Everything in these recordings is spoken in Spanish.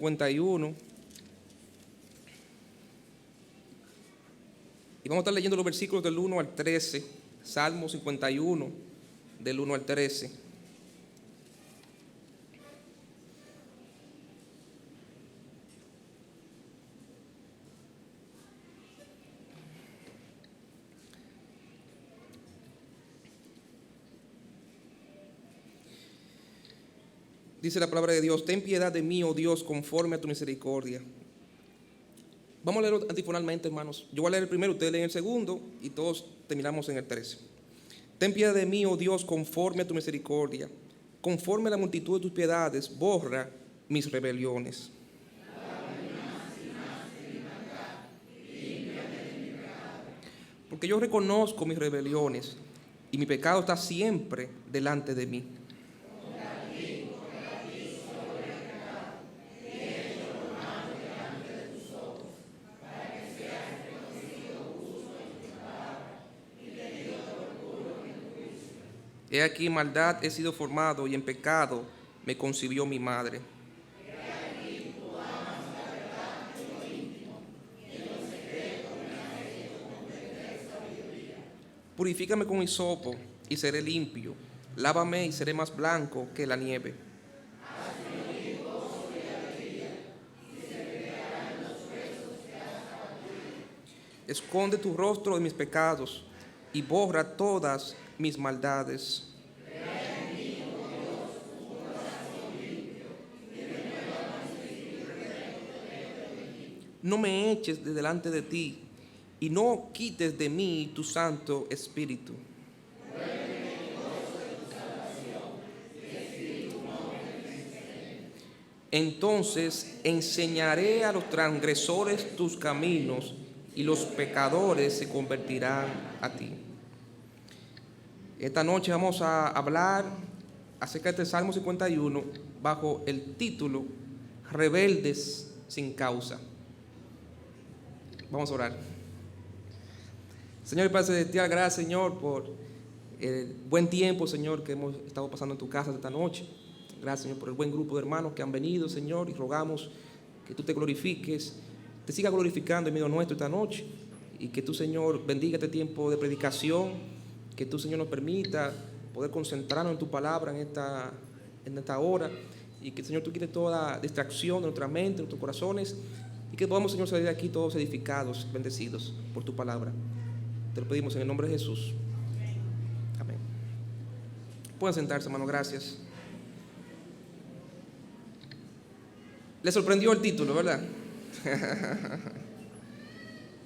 51. Y vamos a estar leyendo los versículos del 1 al 13. Salmo 51, del 1 al 13. Dice la palabra de Dios: ten piedad de mí, oh Dios, conforme a tu misericordia. Vamos a leerlo antifonalmente, hermanos. Yo voy a leer el primero, ustedes leen el segundo y todos terminamos en el 13. Ten piedad de mí, oh Dios, conforme a tu misericordia. Conforme a la multitud de tus piedades, borra mis rebeliones. Porque yo reconozco mis rebeliones y mi pecado está siempre delante de mí. He aquí, maldad he sido formado y en pecado me concibió mi madre. Purifícame con hisopo y seré limpio. Lávame y seré más blanco que la nieve. Esconde tu rostro de mis pecados y borra todas mis maldades. No me eches de delante de ti y no quites de mí tu Santo Espíritu. Entonces enseñaré a los transgresores tus caminos y los pecadores se convertirán a ti. Esta noche vamos a hablar acerca de este Salmo 51 bajo el título Rebeldes sin causa. Vamos a orar. Señor y Padre Celestial, gracias, Señor, por el buen tiempo, Señor, que hemos estado pasando en tu casa esta noche. Gracias, Señor, por el buen grupo de hermanos que han venido, Señor, y rogamos que tú te glorifiques, te sigas glorificando en medio nuestro esta noche, y que tú, Señor, bendiga este tiempo de predicación, que tú, Señor, nos permita poder concentrarnos en tu palabra en esta hora, y que, Señor, tú quites toda distracción de nuestra mente, de nuestros corazones, y que podamos, Señor, salir de aquí todos edificados, bendecidos por tu palabra. Te lo pedimos en el nombre de Jesús. Amén. Pueden sentarse, hermano, gracias. Le sorprendió el título, ¿verdad?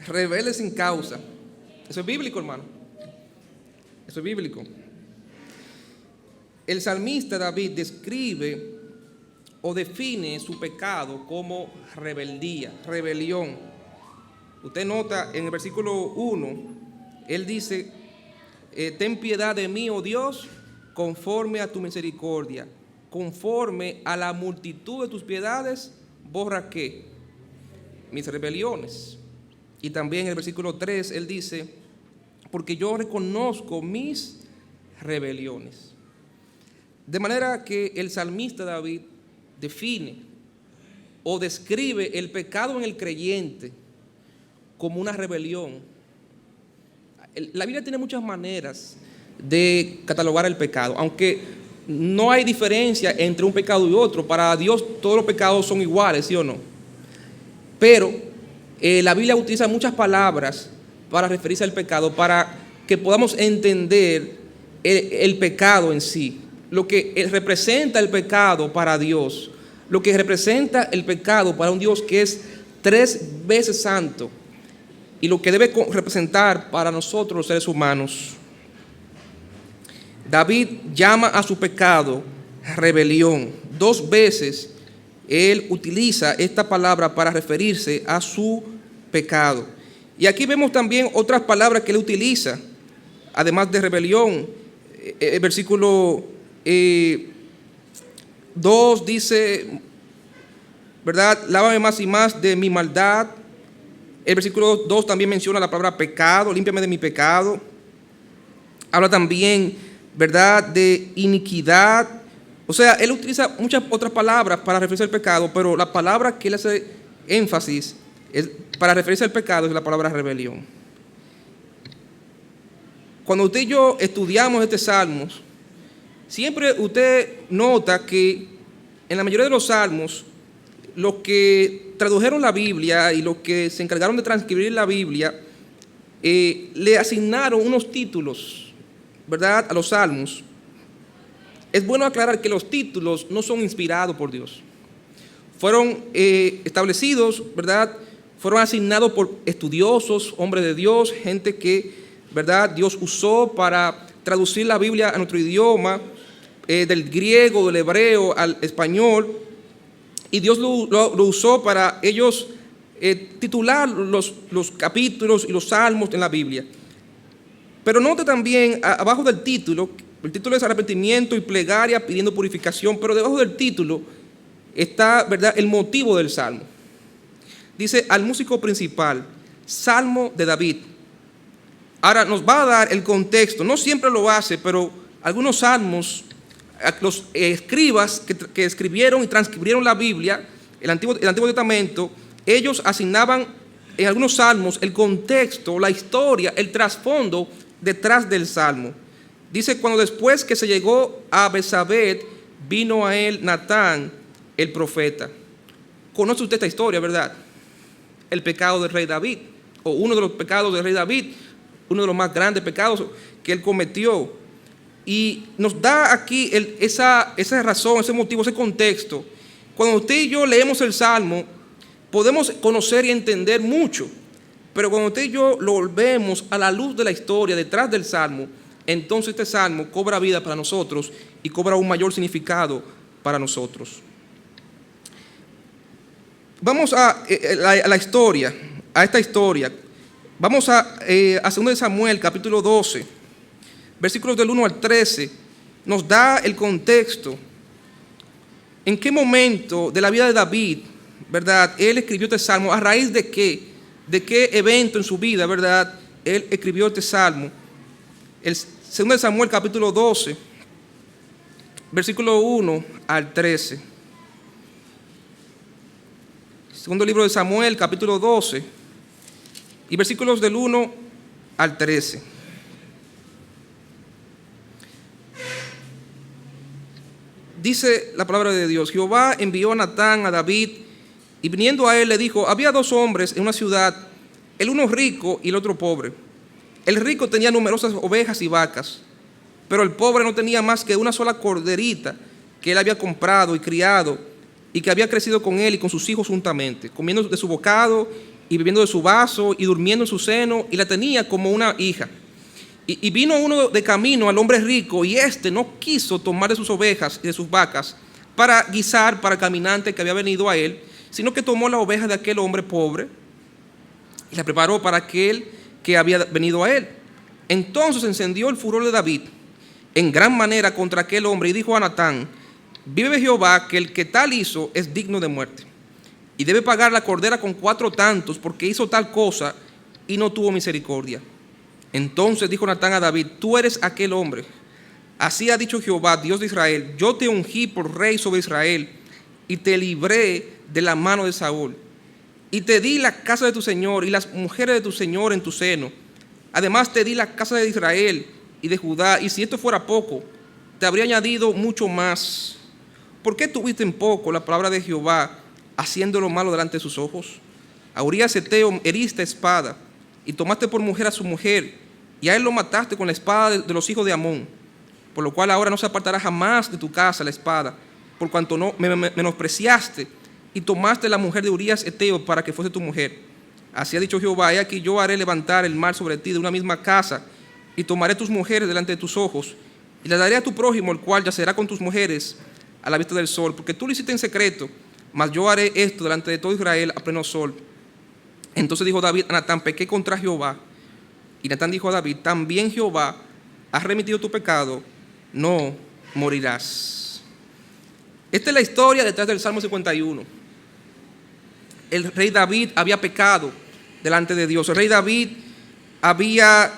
Rebeldes sin causa. Eso es bíblico, hermano. Eso es bíblico. El salmista David describe o define su pecado como rebeldía, rebelión. Usted nota en el versículo 1, él dice: ten piedad de mí, oh Dios, conforme a tu misericordia. Conforme a la multitud de tus piedades, borra ¿qué? Mis rebeliones. Y también en el versículo 3, él dice: porque yo reconozco mis rebeliones. De manera que el salmista David define o describe el pecado en el creyente como una rebelión. La Biblia tiene muchas maneras de catalogar el pecado, aunque no hay diferencia entre un pecado y otro. Para Dios todos los pecados son iguales, ¿sí o no? Pero la Biblia utiliza muchas palabras para referirse al pecado, para que podamos entender el pecado en sí, lo que representa el pecado para Dios, lo que representa el pecado para un Dios que es 3 veces santo, y lo que debe representar para nosotros los seres humanos. David llama a su pecado rebelión. 2 veces él utiliza esta palabra para referirse a su pecado. Y aquí vemos también otras palabras que él utiliza, además de rebelión. El versículo 2 dice, ¿verdad? Lávame más y más de mi maldad. El versículo 2 también menciona la palabra pecado, límpiame de mi pecado. Habla también, ¿verdad?, de iniquidad, O sea, él utiliza muchas otras palabras para referirse al pecado, pero la palabra que él hace énfasis para referirse al pecado es la palabra rebelión. Cuando usted y yo estudiamos este salmos, siempre usted nota que en la mayoría de los salmos, los que tradujeron la Biblia y los que se encargaron de transcribir la Biblia, le asignaron unos títulos, ¿verdad?, a los salmos. Es bueno aclarar que los títulos no son inspirados por Dios. Fueron establecidos, ¿verdad?, fueron asignados por estudiosos, hombres de Dios, gente que, ¿verdad?, Dios usó para traducir la Biblia a nuestro idioma, del griego, del hebreo al español, y Dios lo usó para ellos titular los capítulos y los salmos en la Biblia. Pero note también, abajo del título, el título es arrepentimiento y plegaria pidiendo purificación, pero debajo del título está, ¿verdad?, el motivo del salmo. Dice, al músico principal, Salmo de David. Ahora nos va a dar el contexto, no siempre lo hace, pero algunos salmos, los escribas que escribieron y transcribieron la Biblia, el Antiguo Testamento, ellos asignaban en algunos salmos el contexto, la historia, el trasfondo detrás del salmo. Dice, cuando después que se llegó a Betsabé, vino a él Natán, el profeta. Conoce usted esta historia, ¿verdad? El pecado del rey David, o uno de los pecados del rey David, uno de los más grandes pecados que él cometió. Y nos da aquí esa razón, ese motivo, ese contexto. Cuando usted y yo leemos el Salmo, podemos conocer y entender mucho. Pero cuando usted y yo lo vemos a la luz de la historia detrás del Salmo, entonces este Salmo cobra vida para nosotros y cobra un mayor significado para nosotros. Vamos a la historia, a esta historia. Vamos a 2 Samuel, capítulo 12, versículos del 1 al 13. Nos da el contexto. ¿En qué momento de la vida de David, verdad, él escribió este salmo? ¿A raíz de qué? ¿De qué evento en su vida, verdad, él escribió este salmo? El 2 Samuel, capítulo 12, versículo 1 al 13. Segundo libro de Samuel, capítulo 12, y versículos del 1 al 13. Dice la palabra de Dios: Jehová envió a Natán a David, y viniendo a él le dijo: había dos hombres en una ciudad, el uno rico y el otro pobre. El rico tenía numerosas ovejas y vacas, pero el pobre no tenía más que una sola corderita que él había comprado y criado, y que había crecido con él y con sus hijos juntamente, comiendo de su bocado y bebiendo de su vaso y durmiendo en su seno, y la tenía como una hija. Y vino uno de camino al hombre rico, y éste no quiso tomar de sus ovejas y de sus vacas para guisar para el caminante que había venido a él, sino que tomó la oveja de aquel hombre pobre y la preparó para aquel que había venido a él. Entonces encendió el furor de David en gran manera contra aquel hombre, y dijo a Natán: vive Jehová, que el que tal hizo es digno de muerte, y debe pagar la cordera con 4 tantos, porque hizo tal cosa y no tuvo misericordia. Entonces dijo Natán a David: tú eres aquel hombre. Así ha dicho Jehová, Dios de Israel: yo te ungí por rey sobre Israel, y te libré de la mano de Saúl, y te di la casa de tu señor y las mujeres de tu señor en tu seno. Además te di la casa de Israel y de Judá, y si esto fuera poco, te habría añadido mucho más. ¿Por qué tuviste en poco la palabra de Jehová, haciendo lo malo delante de sus ojos? A Urías Eteo heriste a espada, y tomaste por mujer a su mujer, y a él lo mataste con la espada de los hijos de Amón, por lo cual ahora no se apartará jamás de tu casa la espada, por cuanto no me menospreciaste y tomaste la mujer de Urías Eteo para que fuese tu mujer. Así ha dicho Jehová: he aquí yo haré levantar el mal sobre ti de una misma casa, y tomaré tus mujeres delante de tus ojos, y las daré a tu prójimo, el cual yacerá con tus mujeres a la vista del sol, porque tú lo hiciste en secreto, mas yo haré esto delante de todo Israel a pleno sol. Entonces dijo David a Natán: pequé contra Jehová. Y Natán dijo a David: también Jehová ha remitido tu pecado, no morirás. Esta es la historia detrás del Salmo 51. El rey David había pecado delante de Dios. El rey David había,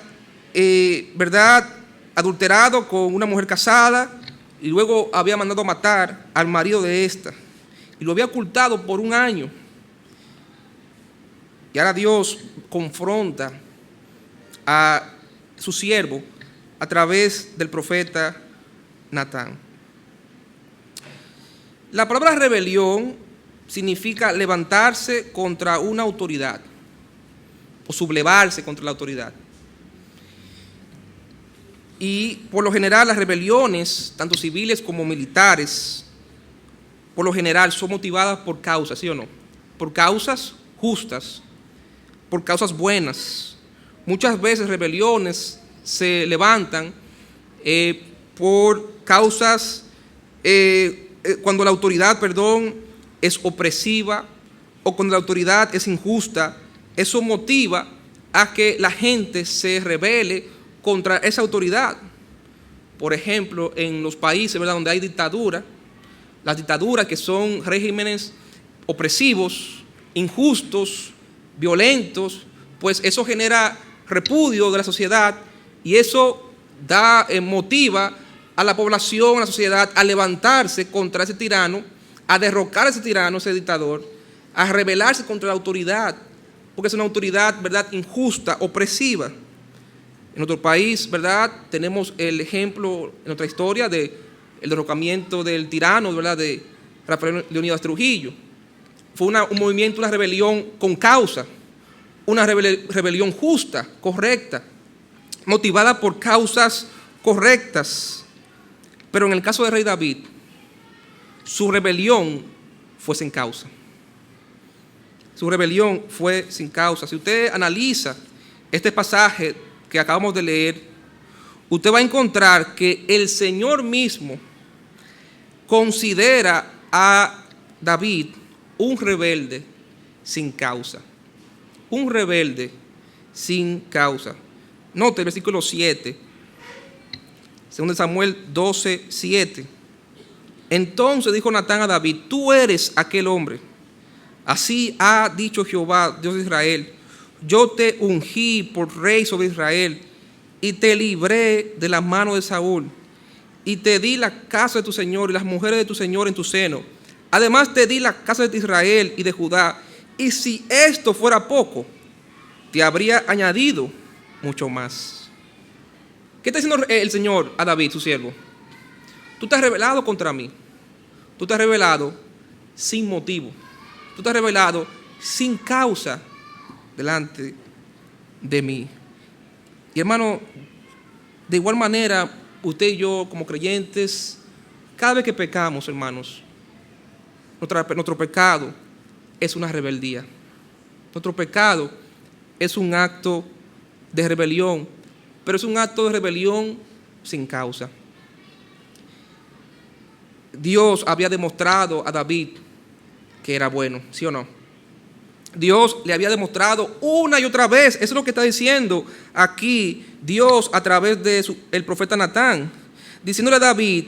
adulterado con una mujer casada, y luego había mandado matar al marido de esta, y lo había ocultado por 1 año. Y ahora Dios confronta a su siervo a través del profeta Natán. La palabra rebelión significa levantarse contra una autoridad o sublevarse contra la autoridad. Y por lo general las rebeliones, tanto civiles como militares, por lo general son motivadas por causas, ¿sí o no? Por causas justas, por causas buenas. Muchas veces rebeliones se levantan por causas, cuando la autoridad, es opresiva o cuando la autoridad es injusta. Eso motiva a que la gente se rebele contra esa autoridad. Por ejemplo, en los países, ¿verdad?, donde hay dictadura, las dictaduras que son regímenes opresivos, injustos, violentos, pues eso genera repudio de la sociedad y eso motiva a la población, a la sociedad, a levantarse contra ese tirano, a derrocar a ese tirano, ese dictador, a rebelarse contra la autoridad, porque es una autoridad, ¿verdad?, injusta, opresiva. En nuestro país, ¿verdad?, tenemos el ejemplo en nuestra historia del derrocamiento del tirano, ¿verdad?, de Rafael Leónidas Trujillo. Fue un movimiento, una rebelión con causa, una rebelión justa, correcta, motivada por causas correctas. Pero en el caso del rey David, su rebelión fue sin causa. Su rebelión fue sin causa. Si usted analiza este pasaje que acabamos de leer, usted va a encontrar que el Señor mismo considera a David un rebelde sin causa. Un rebelde sin causa. Note el versículo 7, 2 Samuel 12, 7. Entonces dijo Natán a David: tú eres aquel hombre. Así ha dicho Jehová, Dios de Israel: yo te ungí por rey sobre Israel y te libré de la mano de Saúl y te di la casa de tu señor y las mujeres de tu señor en tu seno. Además te di la casa de Israel y de Judá, y si esto fuera poco, te habría añadido mucho más. ¿Qué está diciendo el Señor a David, su siervo? Tú te has rebelado contra mí. Tú te has rebelado sin motivo. Tú te has rebelado sin causa delante de mí. Y hermano, de igual manera, usted y yo como creyentes, cada vez que pecamos, hermanos, nuestro pecado es una rebeldía. Nuestro pecado es un acto de rebelión, pero es un acto de rebelión sin causa. Dios había demostrado a David que era bueno, ¿sí o no? Dios le había demostrado una y otra vez. Eso es lo que está diciendo aquí Dios a través de el profeta Natán, diciéndole a David,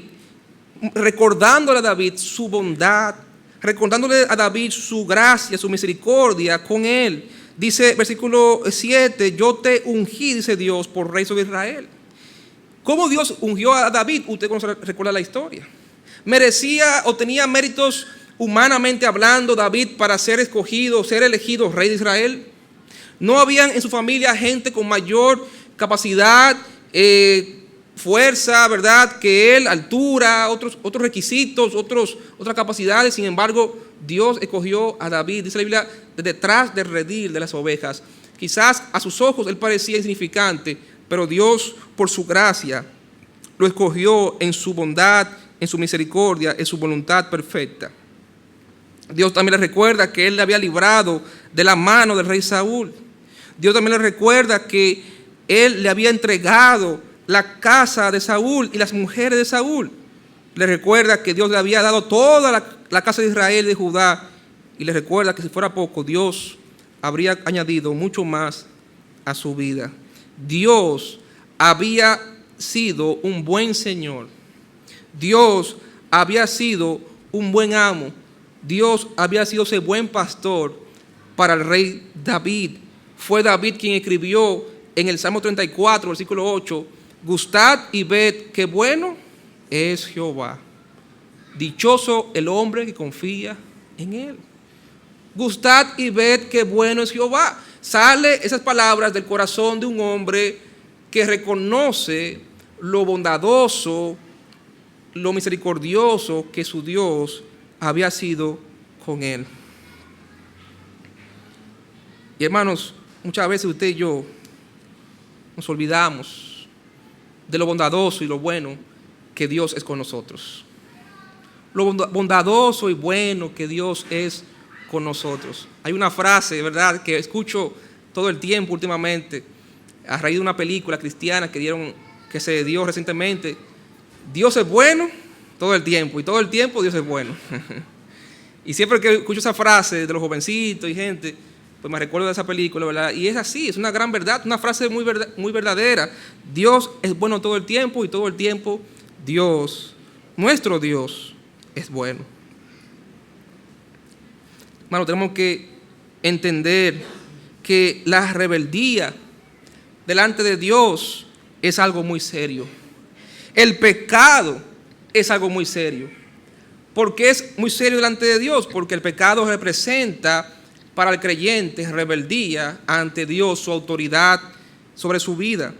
recordándole a David su bondad, recordándole a David su gracia, su misericordia con él. Dice versículo 7, yo te ungí, dice Dios, por rey sobre Israel. ¿Cómo Dios ungió a David? Usted recuerda la historia. ¿Merecía o tenía méritos humanamente hablando David para ser escogido, ser elegido rey de Israel? ¿No habían en su familia gente con mayor capacidad, fuerza, verdad, que él, altura, otros requisitos, otras capacidades? Sin embargo, Dios escogió a David, dice la Biblia, de detrás del redil de las ovejas. Quizás a sus ojos él parecía insignificante, pero Dios, por su gracia, lo escogió en su bondad, en su misericordia, en su voluntad perfecta. Dios también le recuerda que él le había librado de la mano del rey Saúl. Dios también le recuerda que él le había entregado la casa de Saúl y las mujeres de Saúl. Le recuerda que Dios le había dado toda la casa de Israel y de Judá. Y le recuerda que si fuera poco, Dios habría añadido mucho más a su vida. Dios había sido un buen Señor. Dios había sido un buen amo. Dios había sido ese buen pastor para el rey David. Fue David quien escribió en el Salmo 34, versículo 8, gustad y ved qué bueno es Jehová. Dichoso el hombre que confía en él. Gustad y ved qué bueno es Jehová. Sale esas palabras del corazón de un hombre que reconoce lo bondadoso, lo misericordioso que su Dios había sido con él. Y hermanos, muchas veces usted y yo nos olvidamos de lo bondadoso y lo bueno que Dios es con nosotros. Lo bondadoso y bueno que Dios es con nosotros. Hay una frase, ¿verdad?, que escucho todo el tiempo últimamente, a raíz de una película cristiana que se dio recientemente. Dios es bueno todo el tiempo, y todo el tiempo Dios es bueno. Y siempre que escucho esa frase de los jovencitos y gente, pues me recuerdo de esa película, ¿verdad? Y es así, es una gran verdad, una frase muy verdadera. Dios es bueno todo el tiempo, y todo el tiempo Dios, nuestro Dios, es bueno. Hermano, tenemos que entender que la rebeldía delante de Dios es algo muy serio. El pecado es algo muy serio. ¿Por qué es muy serio delante de Dios? Porque el pecado representa para el creyente rebeldía ante Dios, su autoridad sobre su vida.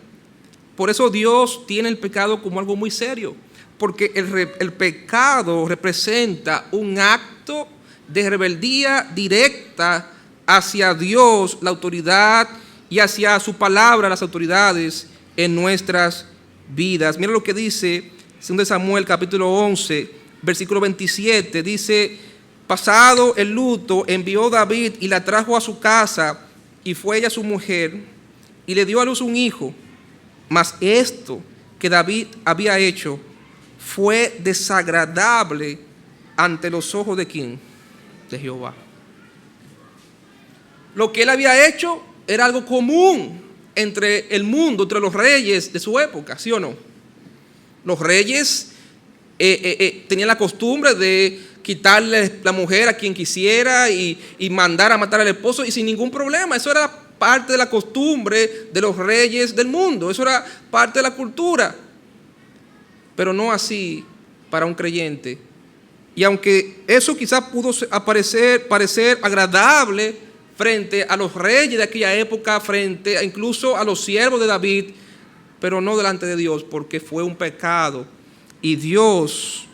Por eso Dios tiene el pecado como algo muy serio, porque el pecado representa un acto de rebeldía directa hacia Dios, la autoridad, y hacia su palabra, las autoridades en nuestras vidas. Mira lo que dice 2 Samuel capítulo 11, versículo 27. Dice: pasado el luto, envió David y la trajo a su casa, y fue ella su mujer, y le dio a luz un hijo. Mas esto que David había hecho fue desagradable ante los ojos de ¿quién? De Jehová. Lo que él había hecho era algo común entre el mundo, entre los reyes de su época, ¿sí o no? Los reyes tenían la costumbre de quitarle la mujer a quien quisiera y mandar a matar al esposo, y sin ningún problema. Eso era parte de la costumbre de los reyes del mundo, eso era parte de la cultura. Pero no así para un creyente. Y aunque eso quizás pudo parecer agradable frente a los reyes de aquella época, frente incluso a los siervos de David, pero no delante de Dios, porque fue un pecado. Y Dios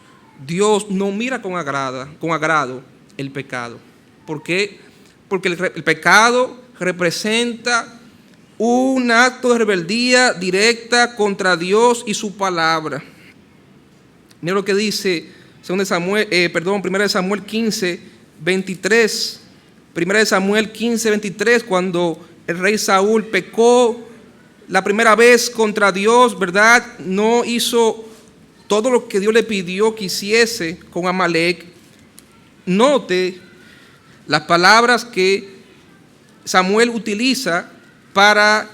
no mira con agrado el pecado. ¿Por qué? Porque el pecado representa un acto de rebeldía directa contra Dios y su palabra. Mira lo que dice 1 Samuel 15, 23. 1 Samuel 15, 23, cuando el rey Saúl pecó la primera vez contra Dios, ¿verdad? No hizo todo lo que Dios le pidió que hiciese con Amalek. Note las palabras que Samuel utiliza para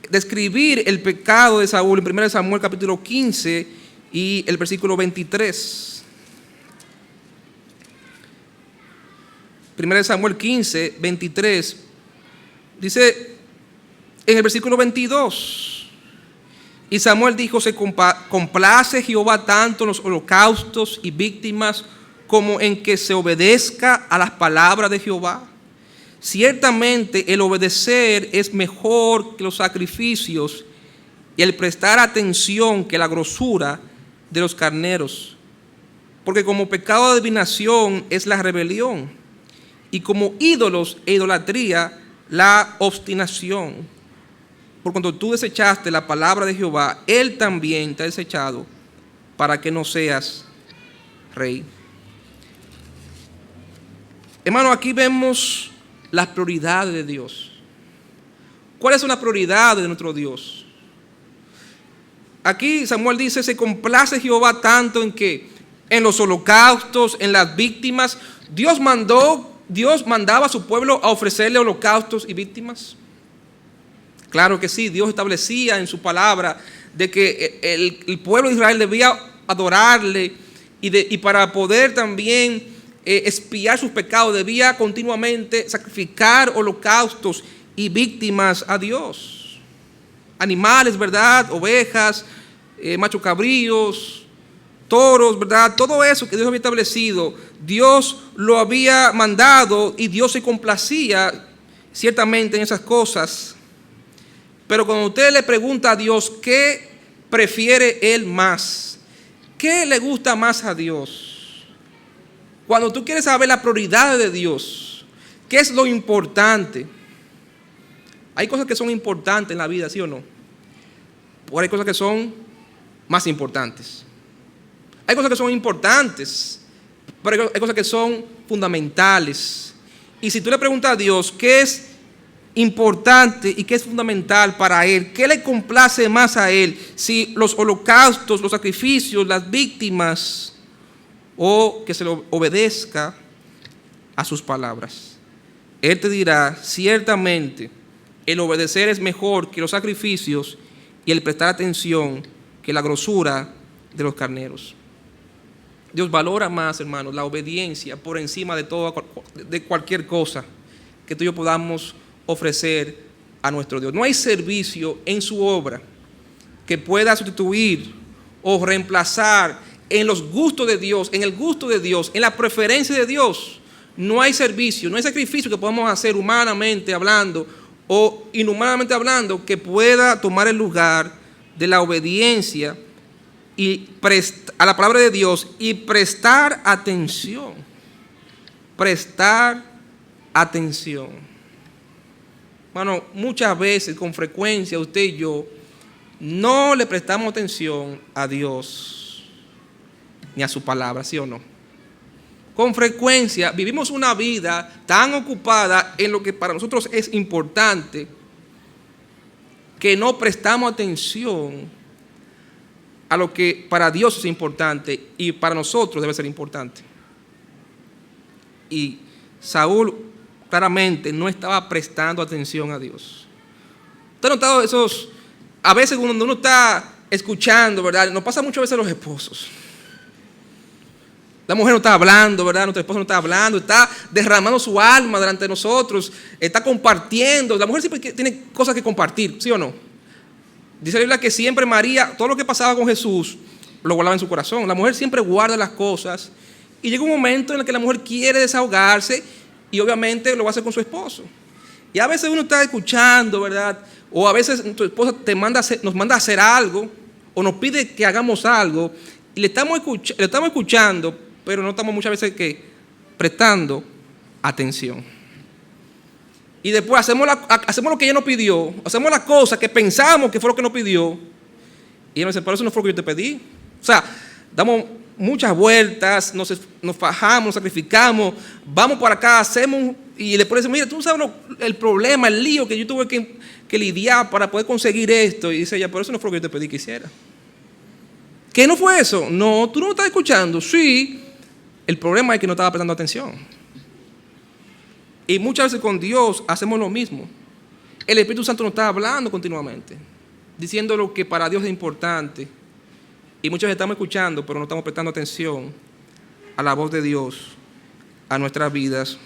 describir el pecado de Saúl en 1 Samuel capítulo 15 y el versículo 23. 1 Samuel 15, 23, dice en el versículo 22: y Samuel dijo: se complace Jehová tanto en los holocaustos y víctimas como en que se obedezca a las palabras de Jehová. Ciertamente el obedecer es mejor que los sacrificios, y el prestar atención que la grosura de los carneros. Porque como pecado de adivinación es la rebelión, y como ídolos e idolatría la obstinación. Por cuanto tú desechaste la palabra de Jehová, Él también te ha desechado para que no seas rey. Hermano, aquí vemos las prioridades de Dios. ¿Cuáles son las prioridades de nuestro Dios? Aquí Samuel dice: se complace Jehová tanto en que en los holocaustos, en las víctimas. Dios mandaba a su pueblo a ofrecerle holocaustos y víctimas. Claro que sí, Dios establecía en su palabra de que el pueblo de Israel debía adorarle, y para poder también expiar sus pecados debía continuamente sacrificar holocaustos y víctimas a Dios. Animales, ¿verdad? Ovejas, machos cabríos, toros, ¿verdad? Todo eso que Dios había establecido, Dios lo había mandado y Dios se complacía ciertamente en esas cosas. Pero cuando usted le pregunta a Dios qué prefiere Él más, qué le gusta más a Dios, cuando tú quieres saber la prioridad de Dios, qué es lo importante, hay cosas que son importantes en la vida, ¿sí o no? O hay cosas que son más importantes. Hay cosas que son importantes, pero hay cosas que son fundamentales. Y si tú le preguntas a Dios qué es importante y qué es fundamental para Él, qué le complace más a Él, si los holocaustos, los sacrificios, las víctimas, o que se le obedezca a sus palabras, Él te dirá: ciertamente el obedecer es mejor que los sacrificios y el prestar atención que la grosura de los carneros. Dios valora más, hermanos, la obediencia por encima de todo, de cualquier cosa que tú y yo podamos ofrecer a nuestro Dios. No hay servicio en su obra que pueda sustituir o reemplazar en los gustos de Dios, en el gusto de Dios, en la preferencia de Dios. No hay servicio, no hay sacrificio que podamos hacer humanamente hablando o inhumanamente hablando que pueda tomar el lugar de la obediencia y a la palabra de Dios y prestar atención. Prestar atención. Bueno, muchas veces, con frecuencia, usted y yo no le prestamos atención a Dios ni a su palabra, ¿sí o no? Con frecuencia vivimos una vida tan ocupada en lo que para nosotros es importante que no prestamos atención a lo que para Dios es importante y para nosotros debe ser importante. Y Saúl claramente no estaba prestando atención a Dios. ¿Usted ha notado esos? A veces cuando uno está escuchando, ¿verdad? Nos pasa muchas veces a los esposos. La mujer no está hablando, ¿verdad? Nuestro esposo no está hablando, está derramando su alma delante de nosotros, está compartiendo. La mujer siempre tiene cosas que compartir, ¿sí o no? Dice la Biblia que siempre María, todo lo que pasaba con Jesús, lo guardaba en su corazón. La mujer siempre guarda las cosas y llega un momento en el que la mujer quiere desahogarse y obviamente lo va a hacer con su esposo. Y a veces uno está escuchando, ¿verdad? O a veces tu esposa nos manda a hacer algo o nos pide que hagamos algo y le estamos escuchando, pero no estamos muchas veces prestando atención. Y después hacemos lo que ella nos pidió, hacemos las cosas que pensamos que fue lo que nos pidió. Y ella nos dice: pero eso no fue lo que yo te pedí. O sea, damos muchas vueltas, nos fajamos, nos sacrificamos, vamos por acá, hacemos, y después decimos: mira, tú sabes el problema, el lío que yo tuve que lidiar para poder conseguir esto. Y dice ella: pero eso no fue lo que yo te pedí que hiciera. ¿Qué no fue eso? No, tú no me estás escuchando. Sí, el problema es que no estaba prestando atención. Y muchas veces con Dios hacemos lo mismo. El Espíritu Santo nos está hablando continuamente, diciendo lo que para Dios es importante. Y muchas veces estamos escuchando, pero no estamos prestando atención a la voz de Dios, a nuestras vidas.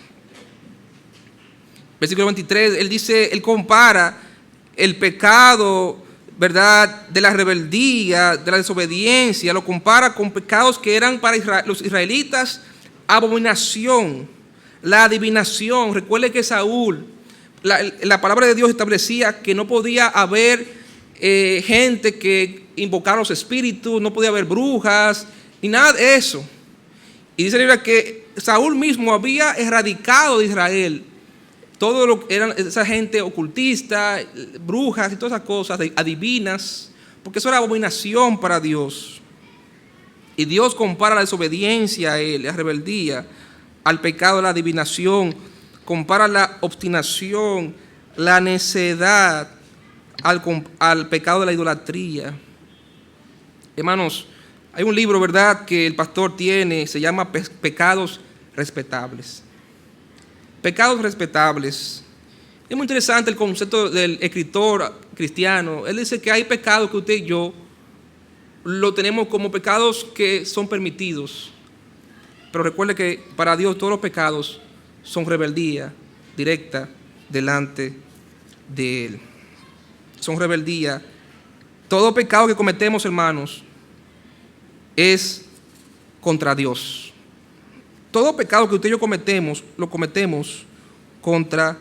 Versículo 23, él compara el pecado, ¿verdad?, de la rebeldía, de la desobediencia, lo compara con pecados que eran para los israelitas abominación. La adivinación. Recuerde que Saúl, la palabra de Dios establecía que no podía haber gente que invocara los espíritus, no podía haber brujas, ni nada de eso. Y dice la Biblia que Saúl mismo había erradicado de Israel todo lo que eran esa gente ocultista, brujas y todas esas cosas, adivinas, porque eso era abominación para Dios. Y Dios compara la desobediencia a Él, la rebeldía, al pecado de la adivinación, compara la obstinación, la necedad al pecado de la idolatría. Hermanos, hay un libro, ¿verdad?, que el pastor tiene, se llama Pecados Respetables. Pecados respetables. Es muy interesante el concepto del escritor cristiano. Él dice que hay pecados que usted y yo lo tenemos como pecados que son permitidos. Pero recuerde que para Dios todos los pecados son rebeldía directa delante de Él. Son rebeldía Todo pecado que cometemos, hermanos, es contra Dios. Todo pecado que usted y yo cometemos, lo cometemos contra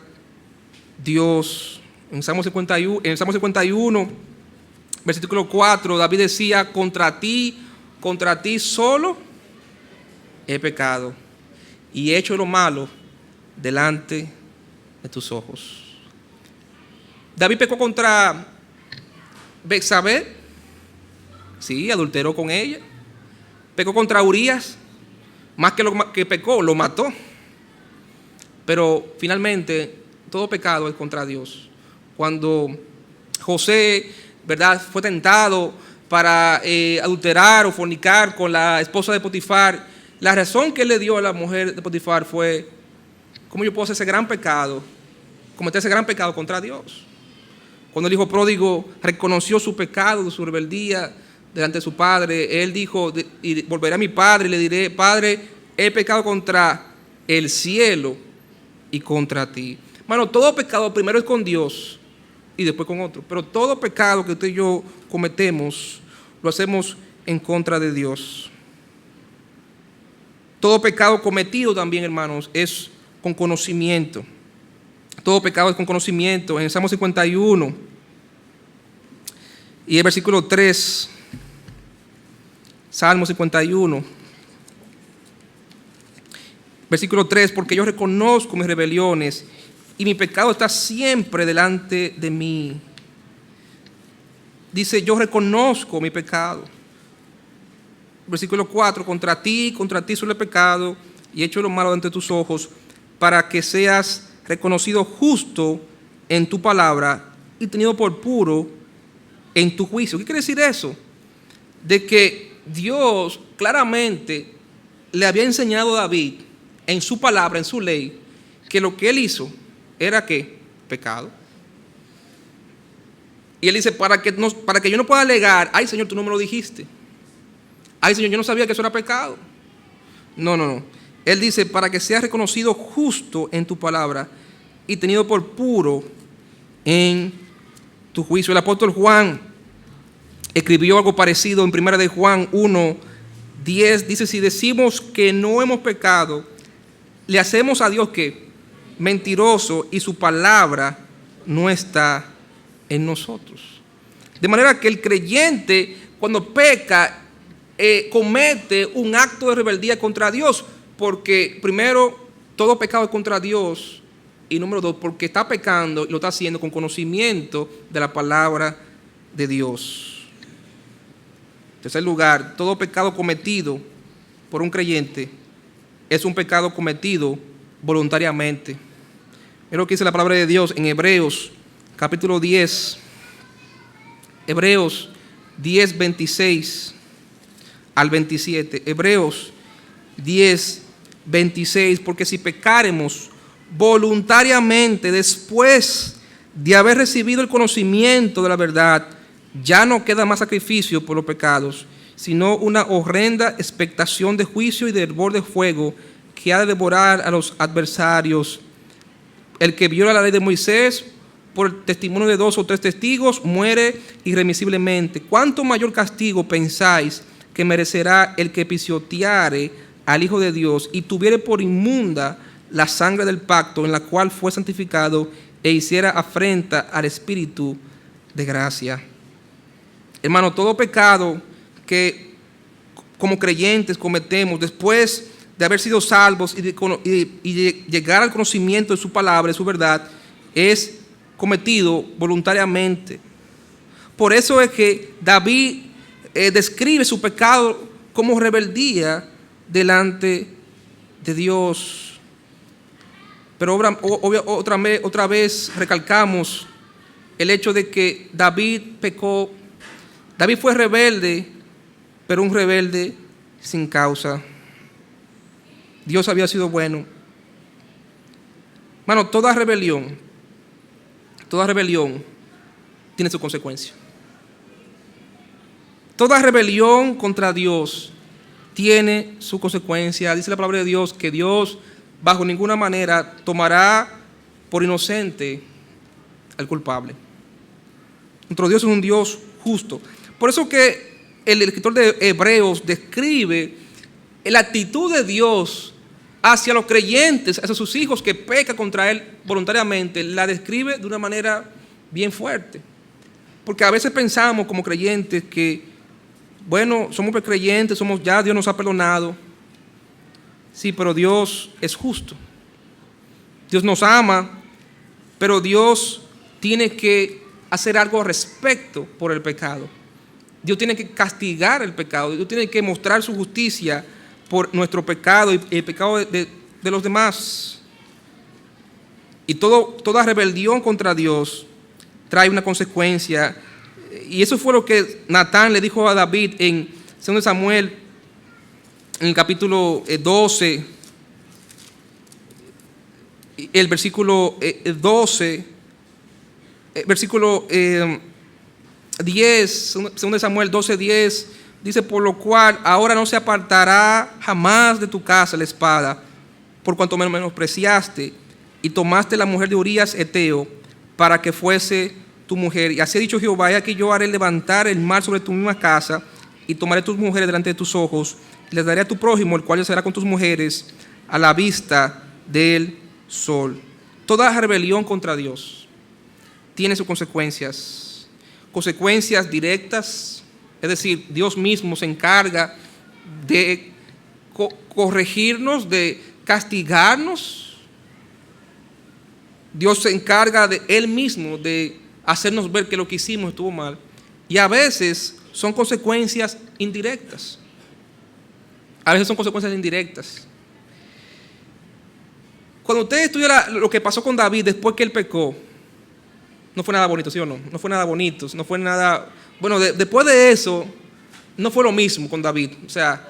Dios. En Salmo 51, versículo 4, David decía, contra ti solo he pecado y he hecho lo malo delante de tus ojos. David pecó contra Betsabé, sí, adulteró con ella. Pecó contra Urías, más que lo que pecó, lo mató. Pero finalmente todo pecado es contra Dios. Cuando José, ¿verdad?, fue tentado para adulterar o fornicar con la esposa de Potifar, la razón que él le dio a la mujer de Potifar fue: ¿cómo yo puedo hacer ese gran pecado, cometer ese gran pecado contra Dios? Cuando el hijo pródigo reconoció su pecado, de su rebeldía delante de su padre, él dijo, y volveré a mi padre y le diré: Padre, he pecado contra el cielo y contra ti. Hermano, todo pecado primero es con Dios y después con otro. Pero todo pecado que usted y yo cometemos, lo hacemos en contra de Dios. Todo pecado cometido también, hermanos, es con conocimiento. Todo pecado es con conocimiento. En el Salmo 51 y el versículo 3, Salmo 51, versículo 3, porque yo reconozco mis rebeliones y mi pecado está siempre delante de mí. Dice, yo reconozco mi pecado. Versículo 4, contra ti solo he pecado y he hecho lo malo ante tus ojos, para que seas reconocido justo en tu palabra y tenido por puro en tu juicio. ¿Qué quiere decir eso? De que Dios claramente le había enseñado a David en su palabra, en su ley, que lo que él hizo era ¿qué? Pecado. Y él dice, para que yo no pueda alegar, ay Señor, tú no me lo dijiste. Ay Señor, yo no sabía que eso era pecado. No. Él dice, para que seas reconocido justo en tu palabra y tenido por puro en tu juicio. El apóstol Juan escribió algo parecido en 1 de Juan 1:10. Dice, si decimos que no hemos pecado, le hacemos a Dios ¿qué? Mentiroso, y su palabra no está en nosotros. De manera que el creyente, cuando peca, comete un acto de rebeldía contra Dios, porque primero, todo pecado es contra Dios, y número 2, porque está pecando y lo está haciendo con conocimiento de la palabra de Dios. En tercer lugar, todo pecado cometido por un creyente es un pecado cometido voluntariamente. Es lo que dice la palabra de Dios en Hebreos capítulo 10, Hebreos 10, 26 al 27. Hebreos 10, 26, porque si pecáremos voluntariamente después de haber recibido el conocimiento de la verdad, ya no queda más sacrificio por los pecados, sino una horrenda expectación de juicio y de hervor de fuego que ha de devorar a los adversarios. El que viola la ley de Moisés por el testimonio de 2 o 3 testigos muere irremisiblemente. ¿Cuánto mayor castigo pensáis que merecerá el que pisoteare al Hijo de Dios y tuviere por inmunda la sangre del pacto en la cual fue santificado e hiciera afrenta al Espíritu de gracia? Hermano, todo pecado que como creyentes cometemos después de haber sido salvos y llegar al conocimiento de su palabra, de su verdad, es cometido voluntariamente. Por eso es que David describe su pecado como rebeldía delante de Dios. Pero otra vez recalcamos el hecho de que David pecó. David fue rebelde, pero un rebelde sin causa. Dios había sido bueno. Hermano, toda rebelión tiene su consecuencia. Toda rebelión contra Dios tiene su consecuencia. Dice la palabra de Dios que Dios bajo ninguna manera tomará por inocente al culpable. Nuestro Dios es un Dios justo. Por eso que el escritor de Hebreos describe la actitud de Dios hacia los creyentes, hacia sus hijos que pecan contra Él voluntariamente, la describe de una manera bien fuerte. Porque a veces pensamos como creyentes que, bueno, somos creyentes, ya Dios nos ha perdonado. Sí, pero Dios es justo. Dios nos ama, pero Dios tiene que hacer algo al respecto por el pecado. Dios tiene que castigar el pecado. Dios tiene que mostrar su justicia por nuestro pecado y el pecado de los demás. Y toda rebelión contra Dios trae una consecuencia. Y eso fue lo que Natán le dijo a David en 2 Samuel, en el capítulo 12, el versículo 12, versículo 10, 2 Samuel 12:10, dice: por lo cual ahora no se apartará jamás de tu casa la espada, por cuanto me menospreciaste y tomaste la mujer de Urías Eteo para que fuese tu mujer. Y así ha dicho Jehová: he aquí yo haré levantar el mal sobre tu misma casa y tomaré tus mujeres delante de tus ojos y les daré a tu prójimo, el cual yacerá con tus mujeres a la vista del sol. Toda rebelión contra Dios tiene sus consecuencias directas, es decir, Dios mismo se encarga de corregirnos, de castigarnos. Dios se encarga de Él mismo de hacernos ver que lo que hicimos estuvo mal. Y a veces son consecuencias indirectas. Cuando usted estudia lo que pasó con David después que él pecó, no fue nada bonito, ¿sí o no? No fue nada bonito, no fue nada... Bueno, después de eso, no fue lo mismo con David. O sea,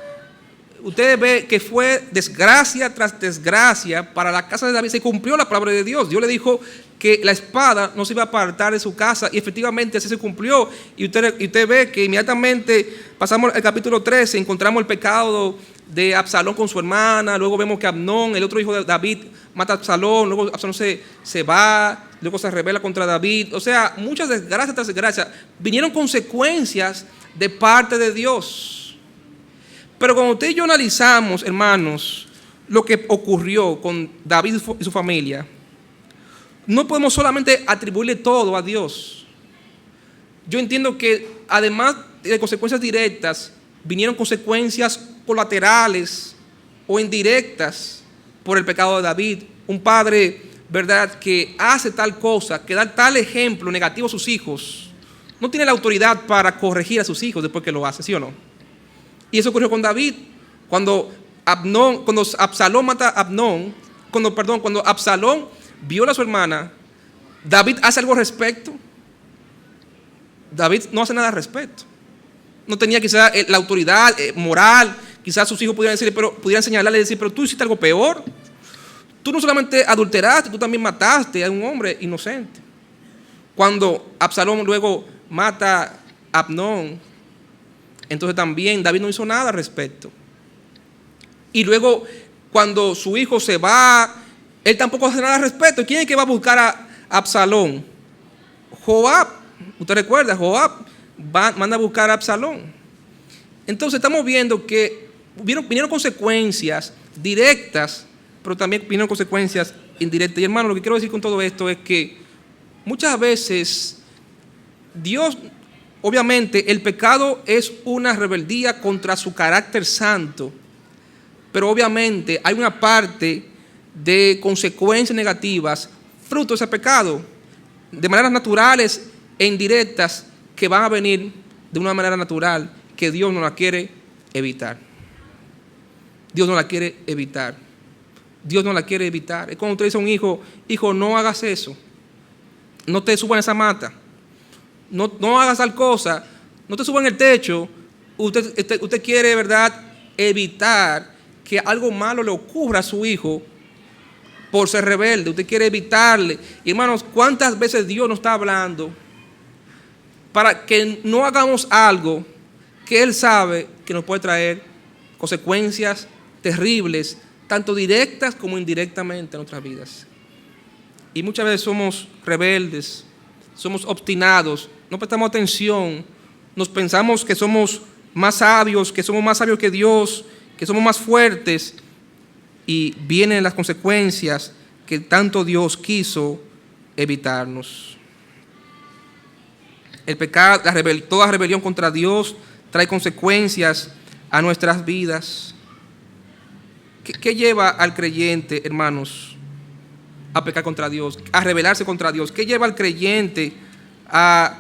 usted ve que fue desgracia tras desgracia para la casa de David. Se cumplió la palabra de Dios. Dios le dijo que la espada no se iba a apartar de su casa, y efectivamente así se cumplió. Y usted ve que inmediatamente pasamos al capítulo 13, encontramos el pecado de Absalón con su hermana. Luego vemos que Amnón, el otro hijo de David, mata a Absalón. Luego Absalón se va, luego se rebela contra David. O sea, muchas desgracias tras desgracias. Vinieron consecuencias de parte de Dios. Pero cuando usted y yo analizamos, hermanos, lo que ocurrió con David y su familia, no podemos solamente atribuirle todo a Dios. Yo entiendo que además de consecuencias directas, vinieron consecuencias colaterales o indirectas por el pecado de David. Un padre, ¿verdad?, que hace tal cosa, que da tal ejemplo negativo a sus hijos, no tiene la autoridad para corregir a sus hijos después que lo hace, ¿sí o no? Y eso ocurrió con David. Cuando Absalón mata a Amnón, cuando Absalón viola a su hermana, ¿David hace algo al respecto? David no hace nada al respecto. No tenía quizás la autoridad moral. Quizás sus hijos pudieran señalarle y decir: pero tú hiciste algo peor. Tú no solamente adulteraste, tú también mataste a un hombre inocente. Cuando Absalón luego mata a Amnón, entonces también David no hizo nada al respecto. Y luego, cuando su hijo se va, él tampoco hace nada al respecto. ¿Quién es que va a buscar a Absalón? Joab. Usted recuerda, Joab manda a buscar a Absalón. Entonces estamos viendo que vinieron consecuencias directas, pero también vinieron consecuencias indirectas. Y hermano, lo que quiero decir con todo esto es que muchas veces Dios, obviamente, el pecado es una rebeldía contra su carácter santo, pero obviamente hay una parte de consecuencias negativas fruto de ese pecado, de maneras naturales e indirectas, que van a venir de una manera natural que Dios no la quiere evitar. Dios no la quiere evitar. Dios no la quiere evitar. Es cuando usted dice a un hijo: hijo, no hagas eso, no te subas en esa mata, no hagas tal cosa, no te subas en el techo. Usted quiere, ¿verdad?, evitar que algo malo le ocurra a su hijo por ser rebelde. Usted quiere evitarle. Y hermanos, ¿cuántas veces Dios nos está hablando para que no hagamos algo que Él sabe que nos puede traer consecuencias terribles, tanto directas como indirectamente en nuestras vidas? Y muchas veces somos rebeldes, somos obstinados, no prestamos atención, nos pensamos que somos más sabios, que somos más sabios que Dios, que somos más fuertes, y vienen las consecuencias que tanto Dios quiso evitarnos. El pecado, toda rebelión contra Dios trae consecuencias a nuestras vidas. ¿Qué lleva al creyente, hermanos, a pecar contra Dios, a rebelarse contra Dios? ¿Qué lleva al creyente a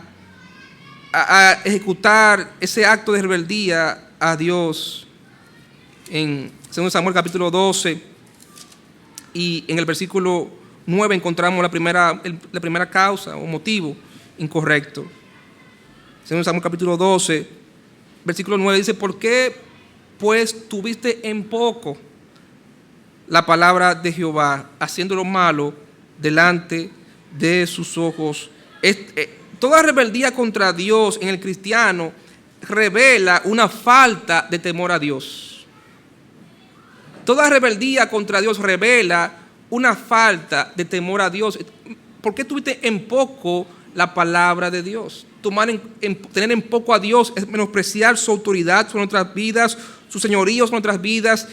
ejecutar ese acto de rebeldía a Dios? En 2 Samuel capítulo 12 y en el versículo 9 encontramos la primera causa o motivo incorrecto. 2 Samuel capítulo 12, versículo 9 dice: ¿por qué pues tuviste en poco la palabra de Jehová, haciendo lo malo delante de sus ojos? Toda rebeldía contra Dios en el cristiano revela una falta de temor a Dios. Toda rebeldía contra Dios revela una falta de temor a Dios. ¿Por qué tuviste en poco la palabra de Dios? Tener en poco a Dios es menospreciar su autoridad sobre nuestras vidas, su señorío sobre nuestras vidas.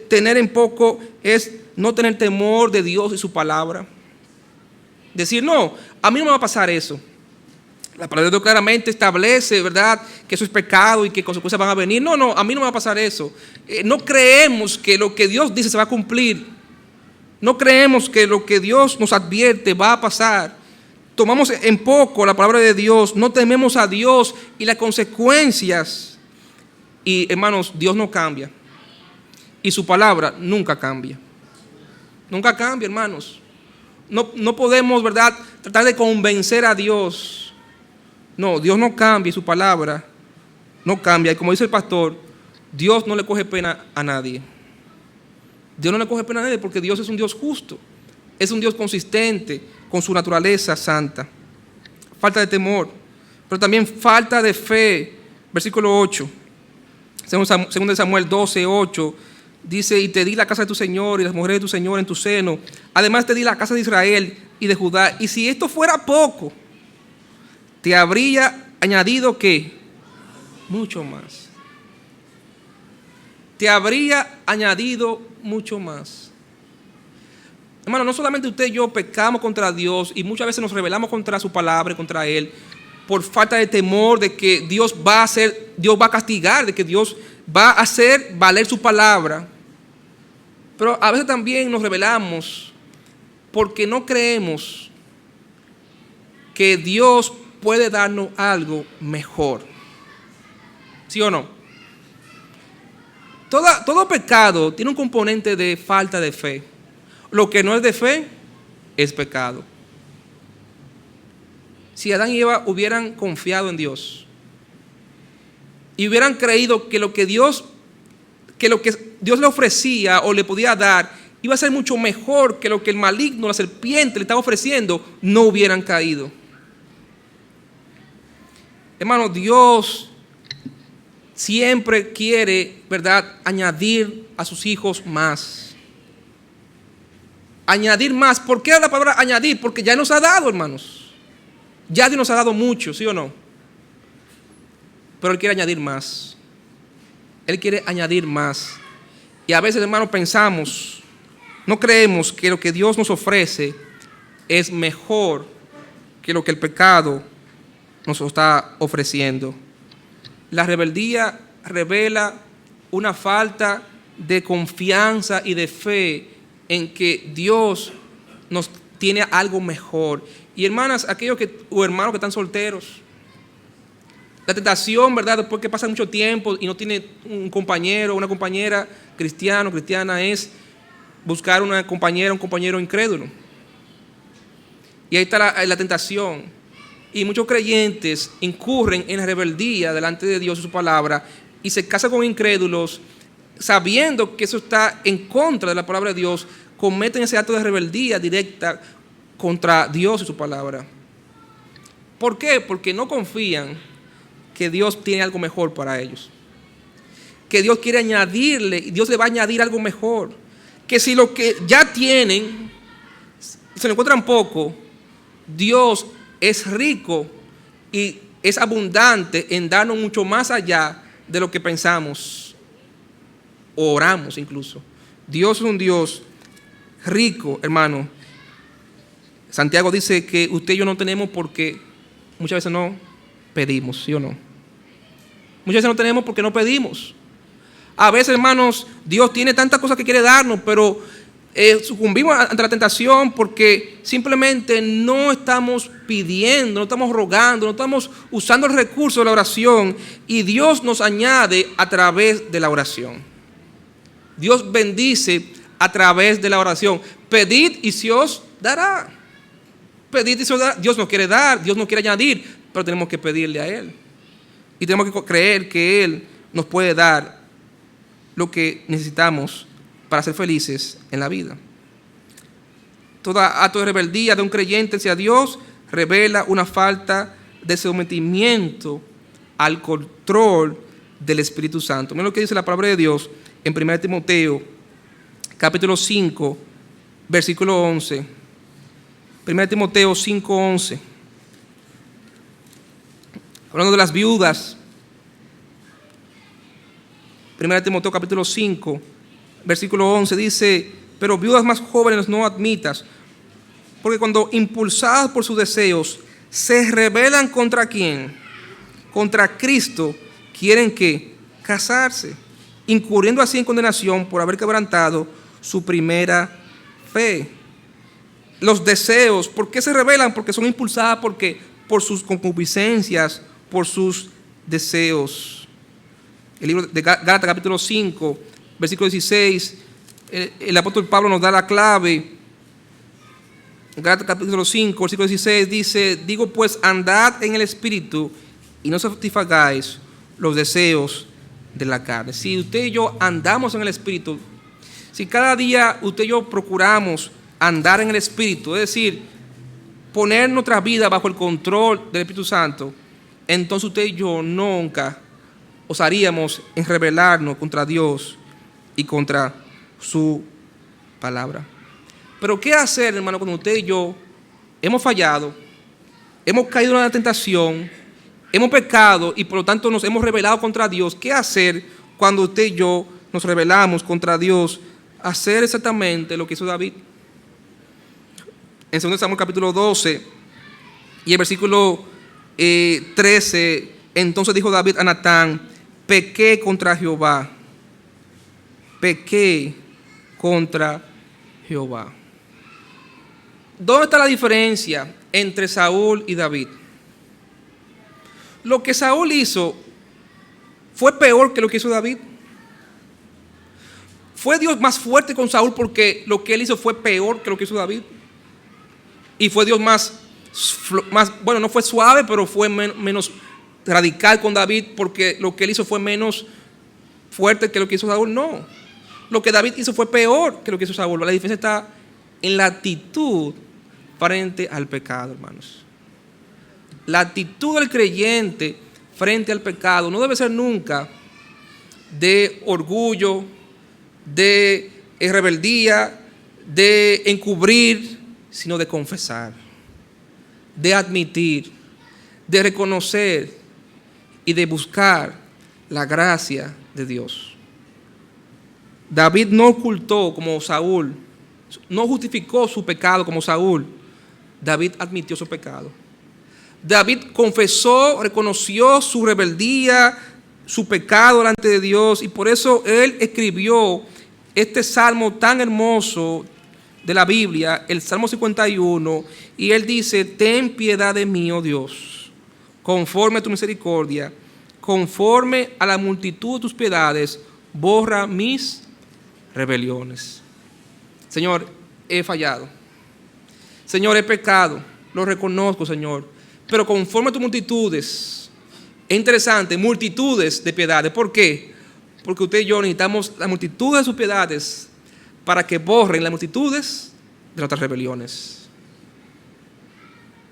Tener en poco es no tener temor de Dios y su palabra. Decir, no, a mí no me va a pasar eso. La palabra de Dios claramente establece, ¿verdad?, que eso es pecado y que consecuencias van a venir. No, a mí no me va a pasar eso. No creemos que lo que Dios dice se va a cumplir. No creemos que lo que Dios nos advierte va a pasar. Tomamos en poco la palabra de Dios, no tememos a Dios y las consecuencias. Y hermanos, Dios no cambia. Y su palabra nunca cambia. Nunca cambia, hermanos. No podemos, ¿verdad?, tratar de convencer a Dios. No, Dios no cambia y su palabra no cambia. Y como dice el pastor, Dios no le coge pena a nadie. Dios no le coge pena a nadie porque Dios es un Dios justo. Es un Dios consistente con su naturaleza santa. Falta de temor, pero también falta de fe. Versículo 8. Segundo de Samuel 12, 8. Dice: y te di la casa de tu Señor y las mujeres de tu Señor en tu seno. Además te di la casa de Israel y de Judá. Y si esto fuera poco, te habría añadido ¿qué? Mucho más. Te habría añadido mucho más. Hermano, no solamente usted y yo pecamos contra Dios y muchas veces nos rebelamos contra su palabra y contra Él por falta de temor de que Dios va a castigar, de que Dios va a hacer valer su palabra. Pero a veces también nos rebelamos porque no creemos que Dios puede darnos algo mejor. ¿Sí o no? Todo pecado tiene un componente de falta de fe. Lo que no es de fe es pecado. Si Adán y Eva hubieran confiado en Dios y hubieran creído que lo que Dios le ofrecía o le podía dar iba a ser mucho mejor que lo que el maligno, la serpiente, le estaba ofreciendo, no hubieran caído. Hermano, Dios siempre quiere, ¿verdad?, añadir a sus hijos más. Añadir más. ¿Por qué la palabra añadir? Porque ya nos ha dado, hermanos. Ya Dios nos ha dado mucho, ¿sí o no? Pero Él quiere añadir más. Él quiere añadir más. Y a veces, hermanos, pensamos, no creemos que lo que Dios nos ofrece es mejor que lo que el pecado nos está ofreciendo. La rebeldía revela una falta de confianza y de fe en que Dios nos tiene algo mejor. Y hermanas, aquellos o hermanos que están solteros, la tentación, ¿verdad?, después que pasa mucho tiempo y no tiene un compañero o una compañera cristiano o cristiana, es buscar una compañera, un compañero incrédulo. Y ahí está la tentación. Y muchos creyentes incurren en la rebeldía delante de Dios y su palabra y se casan con incrédulos sabiendo que eso está en contra de la palabra de Dios. Cometen ese acto de rebeldía directa contra Dios y su palabra. ¿Por qué? Porque no confían que Dios tiene algo mejor para ellos. Que Dios quiere añadirle, y Dios le va a añadir algo mejor. Que si lo que ya tienen se lo encuentran poco, Dios es rico y es abundante en darnos mucho más allá de lo que pensamos o oramos incluso. Dios es un Dios rico, hermano. Santiago dice que usted y yo no tenemos porque muchas veces no pedimos, ¿sí o no? Muchas veces no tenemos porque no pedimos. A veces, hermanos, Dios tiene tantas cosas que quiere darnos, pero sucumbimos ante la tentación porque simplemente no estamos pidiendo, no estamos rogando, no estamos usando el recurso de la oración, y Dios nos añade a través de la oración. Dios bendice a través de la oración. Pedid y se os dará. Pedid y se os dará. Dios nos quiere dar, Dios nos quiere añadir, pero tenemos que pedirle a Él. Y tenemos que creer que Él nos puede dar lo que necesitamos para ser felices en la vida. Todo acto de rebeldía de un creyente hacia Dios revela una falta de sometimiento al control del Espíritu Santo. Miren lo que dice la palabra de Dios en 1 Timoteo, capítulo 5, versículo 11. 1 Timoteo 5, 11. Hablando de las viudas. 1 Timoteo capítulo 5, versículo 11 dice: pero viudas más jóvenes no admitas, porque cuando impulsadas por sus deseos se rebelan contra ¿quién? Contra Cristo, quieren que casarse, incurriendo así en condenación por haber quebrantado su primera fe. Los deseos, ¿por qué se rebelan? Porque son impulsadas por sus concupiscencias, por sus deseos. El libro de Gálatas capítulo 5, versículo 16, el apóstol Pablo nos da la clave. Gálatas capítulo 5, versículo 16 dice: digo pues, andad en el Espíritu y no satisfagáis los deseos de la carne. Si usted y yo andamos en el Espíritu, si cada día usted y yo procuramos andar en el Espíritu, es decir, poner nuestra vida bajo el control del Espíritu Santo, entonces usted y yo nunca osaríamos en rebelarnos contra Dios y contra su palabra. Pero ¿qué hacer, hermano, cuando usted y yo hemos fallado, hemos caído en la tentación, hemos pecado y por lo tanto nos hemos rebelado contra Dios? ¿Qué hacer cuando usted y yo nos rebelamos contra Dios? Hacer exactamente lo que hizo David. En 2 Samuel capítulo 12 y el versículo 13, entonces dijo David a Natán: pequé contra Jehová. Pequé contra Jehová. ¿Dónde está la diferencia entre Saúl y David? Lo que Saúl hizo fue peor que lo que hizo David. ¿Fue Dios más fuerte con Saúl porque lo que él hizo fue peor que lo que hizo David? ¿Y fue Dios más bueno, no fue suave, pero fue menos radical con David porque lo que él hizo fue menos fuerte que lo que hizo Saúl? No. Lo que David hizo fue peor que lo que hizo Saúl. La diferencia está en la actitud frente al pecado, hermanos. La actitud del creyente frente al pecado no debe ser nunca de orgullo, de rebeldía, de encubrir, sino de confesar, de admitir, de reconocer y de buscar la gracia de Dios. David no ocultó como Saúl, no justificó su pecado como Saúl. David admitió su pecado. David confesó, reconoció su rebeldía, su pecado delante de Dios, y por eso él escribió este salmo tan hermoso de la Biblia, el Salmo 51, y él dice: ten piedad de mí, oh Dios, conforme a tu misericordia, conforme a la multitud de tus piedades, borra mis rebeliones. Señor, he fallado. Señor, he pecado. Lo reconozco, Señor. Pero conforme a tus multitudes, es interesante, multitudes de piedades. ¿Por qué? Porque usted y yo necesitamos la multitud de sus piedades para que borren las multitudes de nuestras rebeliones.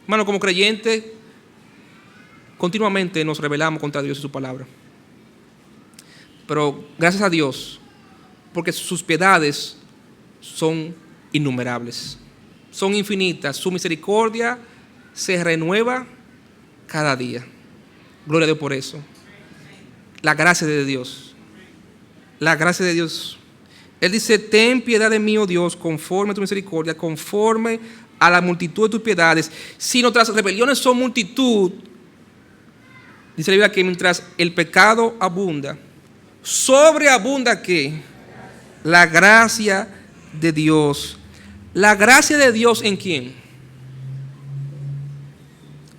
Hermano, como creyente, continuamente nos rebelamos contra Dios y su palabra. Pero gracias a Dios, porque sus piedades son innumerables, son infinitas. Su misericordia se renueva cada día. Gloria a Dios por eso. La gracia de Dios. La gracia de Dios. Él dice, ten piedad de mí, oh Dios, conforme a tu misericordia, conforme a la multitud de tus piedades. Si nuestras rebeliones son multitud, dice la Biblia que mientras el pecado abunda, sobreabunda ¿qué? La gracia de Dios. ¿La gracia de Dios en quién?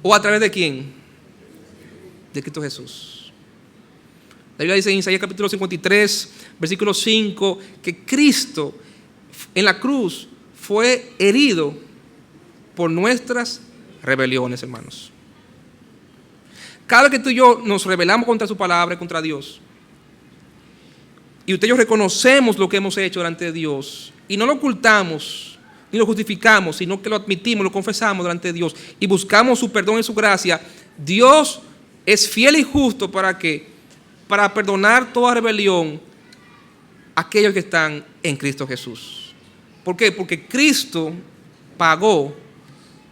¿O a través de quién? De Cristo Jesús. La Biblia dice en Isaías capítulo 53, versículo 5, que Cristo en la cruz fue herido por nuestras rebeliones, hermanos. Cada vez que tú y yo nos rebelamos contra su palabra, contra Dios, y usted y yo reconocemos lo que hemos hecho delante de Dios, y no lo ocultamos, ni lo justificamos, sino que lo admitimos, lo confesamos delante de Dios, y buscamos su perdón y su gracia, Dios es fiel y justo para que para perdonar toda rebelión a aquellos que están en Cristo Jesús. ¿Por qué? Porque Cristo pagó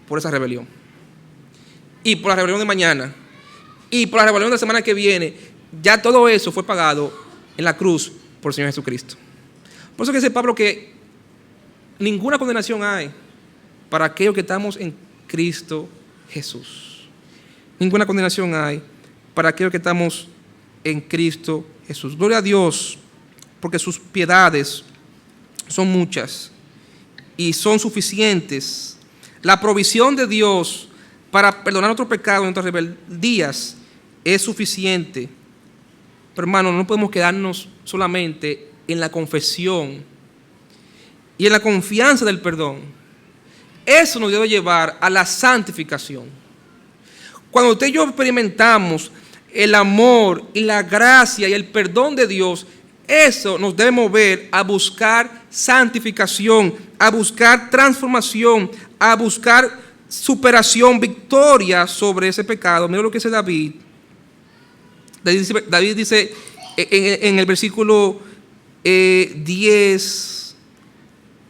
por esa rebelión. Y por la rebelión de mañana. Y por la rebelión de la semana que viene. Ya todo eso fue pagado en la cruz por el Señor Jesucristo. Por eso que dice Pablo que ninguna condenación hay para aquellos que estamos en Cristo Jesús. Ninguna condenación hay para aquellos que estamos en Cristo Jesús. Gloria a Dios, porque sus piedades son muchas y son suficientes. La provisión de Dios para perdonar nuestros pecados y nuestras rebeldías es suficiente. Pero hermanos, no podemos quedarnos solamente en la confesión y en la confianza del perdón. Eso nos debe llevar a la santificación. Cuando usted y yo experimentamos el amor y la gracia y el perdón de Dios, eso nos debe mover a buscar santificación, a buscar transformación, a buscar superación, victoria sobre ese pecado. Mira lo que dice David. David dice en el versículo 10,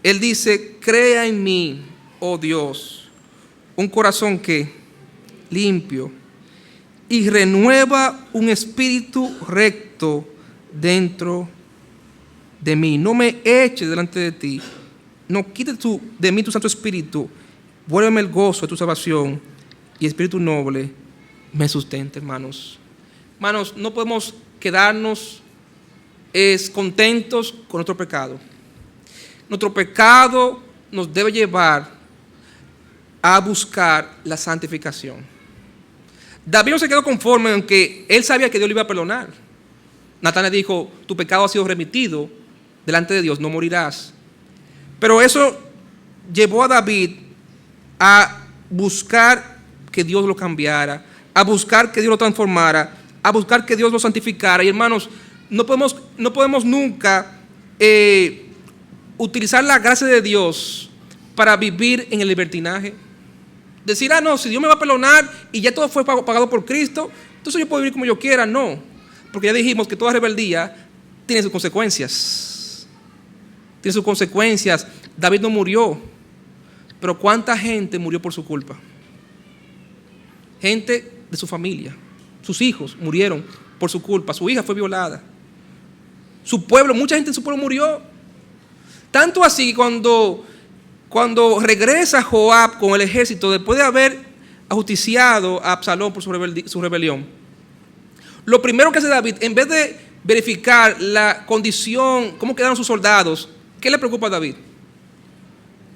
él dice, crea en mí, oh Dios, un corazón que limpio y renueva un espíritu recto dentro de mí. No me eches delante de ti, no quites de mí tu Santo Espíritu, vuélveme el gozo de tu salvación y espíritu noble me sustente, hermanos. Hermanos, no podemos quedarnos contentos con nuestro pecado. Nuestro pecado nos debe llevar a buscar la santificación. David no se quedó conforme, aunque él sabía que Dios le iba a perdonar. Natán le dijo, tu pecado ha sido remitido delante de Dios, no morirás. Pero eso llevó a David a buscar que Dios lo cambiara, a buscar que Dios lo transformara, a buscar que Dios lo santificara. Y hermanos, no podemos nunca utilizar la gracia de Dios para vivir en el libertinaje. Decir, no, si Dios me va a perdonar y ya todo fue pagado por Cristo, entonces yo puedo vivir como yo quiera. No, porque ya dijimos que toda rebeldía tiene sus consecuencias. Tiene sus consecuencias. David no murió, pero ¿cuánta gente murió por su culpa? Gente de su familia, sus hijos murieron por su culpa, su hija fue violada, su pueblo, mucha gente en su pueblo murió. Tanto así que cuando regresa Joab con el ejército, después de haber ajusticiado a Absalón por su rebelión, lo primero que hace David, en vez de verificar la condición, cómo quedaron sus soldados, ¿qué le preocupa a David?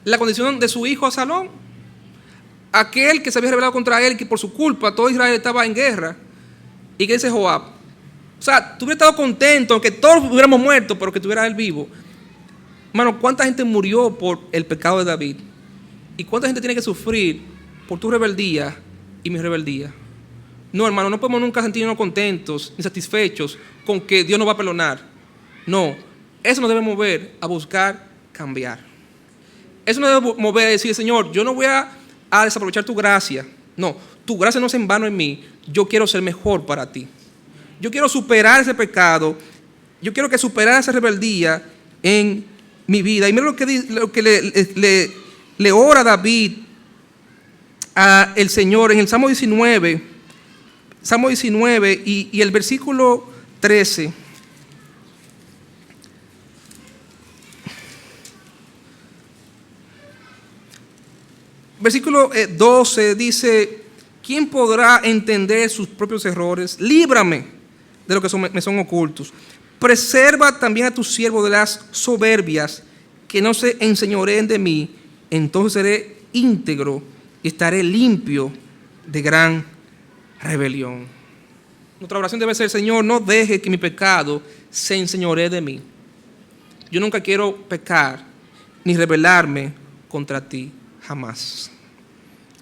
La condición de su hijo Absalón, aquel que se había rebelado contra él, que por su culpa todo Israel estaba en guerra. ¿Y qué dice Joab? O sea, tú hubieras estado contento, aunque todos hubiéramos muerto, pero que tuviera él vivo. Hermano, ¿cuánta gente murió por el pecado de David? ¿Y cuánta gente tiene que sufrir por tu rebeldía y mi rebeldía? No, hermano, no podemos nunca sentirnos contentos ni satisfechos con que Dios nos va a perdonar. No, eso nos debe mover a buscar cambiar. Eso nos debe mover a decir, Señor, yo no voy a desaprovechar tu gracia. No, tu gracia no es en vano en mí. Yo quiero ser mejor para ti. Yo quiero superar ese pecado. Yo quiero que superar esa rebeldía en mi vida. Y mira lo que le ora David a el Señor en el Salmo 19, Salmo 19 y el versículo 13. Versículo 12 dice: ¿quién podrá entender sus propios errores? Líbrame de lo que me son ocultos. Preserva también a tu siervo de las soberbias, que no se enseñoreen de mí. Entonces seré íntegro y estaré limpio de gran rebelión. Nuestra oración debe ser: Señor, no deje que mi pecado se enseñoree de mí. Yo nunca quiero pecar ni rebelarme contra ti, jamás.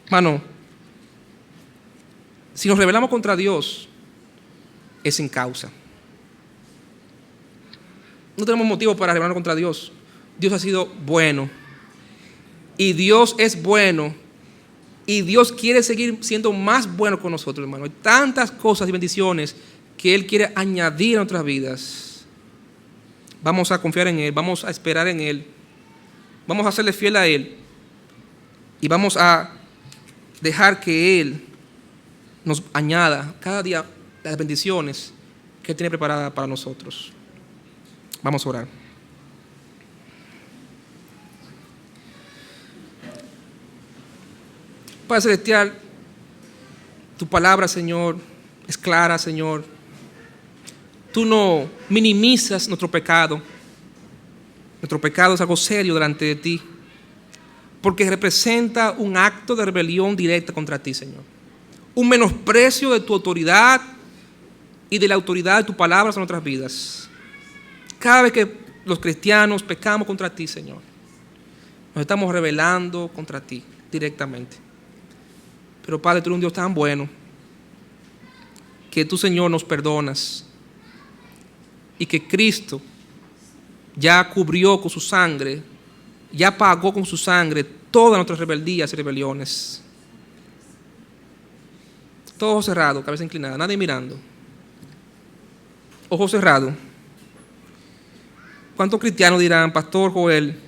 Hermano, si nos rebelamos contra Dios, es sin causa. No tenemos motivo para rebelarnos contra Dios. Dios ha sido bueno. Y Dios es bueno. Y Dios quiere seguir siendo más bueno con nosotros, hermano. Hay tantas cosas y bendiciones que Él quiere añadir a nuestras vidas. Vamos a confiar en Él. Vamos a esperar en Él. Vamos a serle fiel a Él. Y vamos a dejar que Él nos añada cada día las bendiciones que Él tiene preparadas para nosotros. Vamos a orar. Padre Celestial, tu palabra, Señor, es clara, Señor. Tú no minimizas nuestro pecado. Nuestro pecado es algo serio delante de ti, porque representa un acto de rebelión directa contra ti, Señor. Un menosprecio de tu autoridad y de la autoridad de tu palabra en nuestras vidas. Cada vez que los cristianos pecamos contra ti, Señor, nos estamos rebelando contra ti directamente. Pero Padre, tú eres un Dios tan bueno que tú, Señor, nos perdonas y que Cristo ya cubrió con su sangre, ya pagó con su sangre todas nuestras rebeldías y rebeliones. Todo ojo cerrado, cabeza inclinada, nadie mirando. Ojo cerrado. ¿Cuántos cristianos dirán: Pastor Joel,